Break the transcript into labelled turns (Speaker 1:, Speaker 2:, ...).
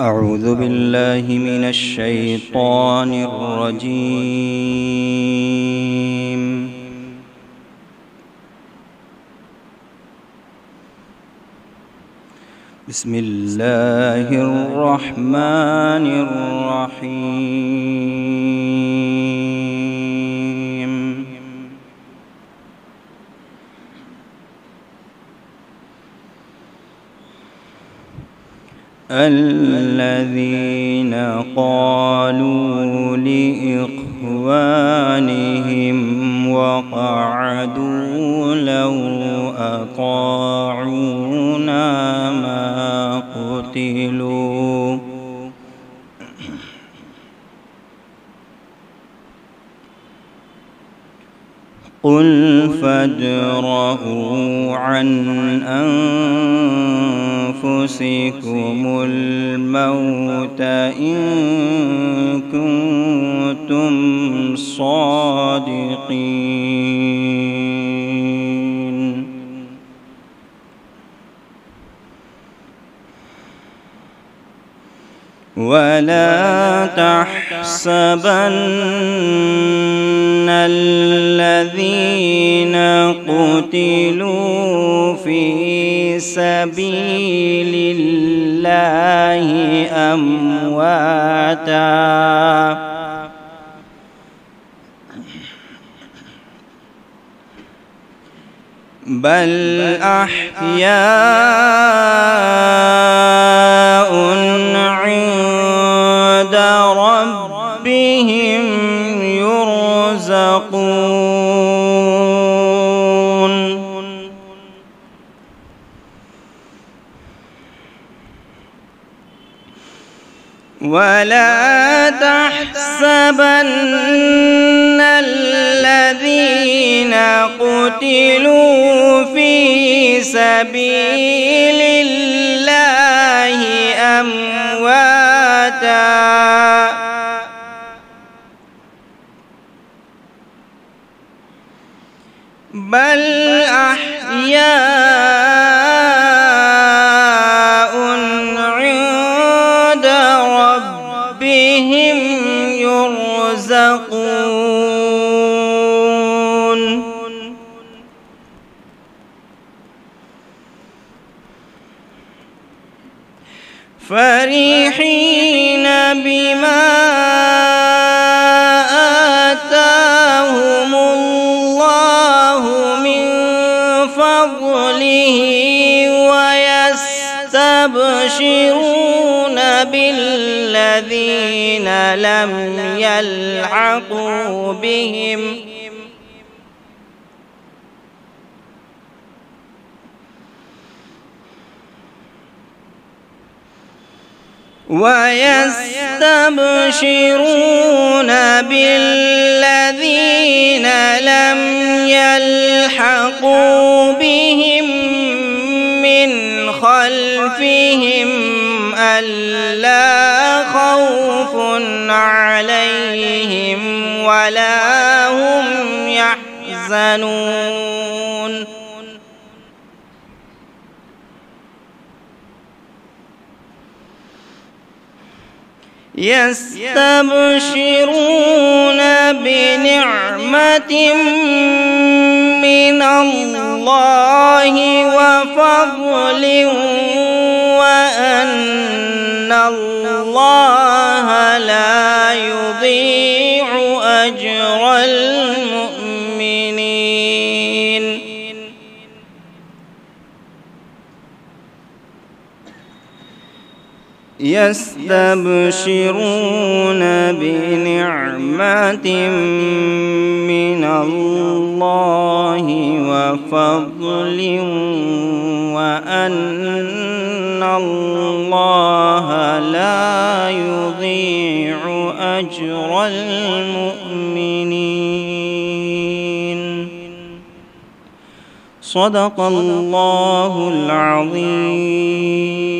Speaker 1: أعوذ بالله من الشيطان الرجيم. بسم الله الرحمن الرحيم. الذين قالوا لإخوانهم وقعدوا لو أطاعونا ما قتلوا قل فادرءوا عن أنفسكم الموت إن كنتم صادقين. ولا تحسبن الذين قتلوا في سبيل الله أمواتا بل أحياء عند ربهم يرزقون. ولا تحسبن الذين قتلوا في سبيل الله أمواتا بل أحياء عند ربهم يرزقون. فرحين بما آتاهم الله من فضله ويستبشرون بالذين لم يلحقوا بهم من خلفهم ألا خوف عليهم ولا هم يحزنون. يستبشرون بنعمة من الله وفضل وأن الله لا يضيع أجر المؤمنين. يستبشرون بنعمة من الله وفضل وأن الله لا يضيع أجر المؤمنين. صدق الله العظيم.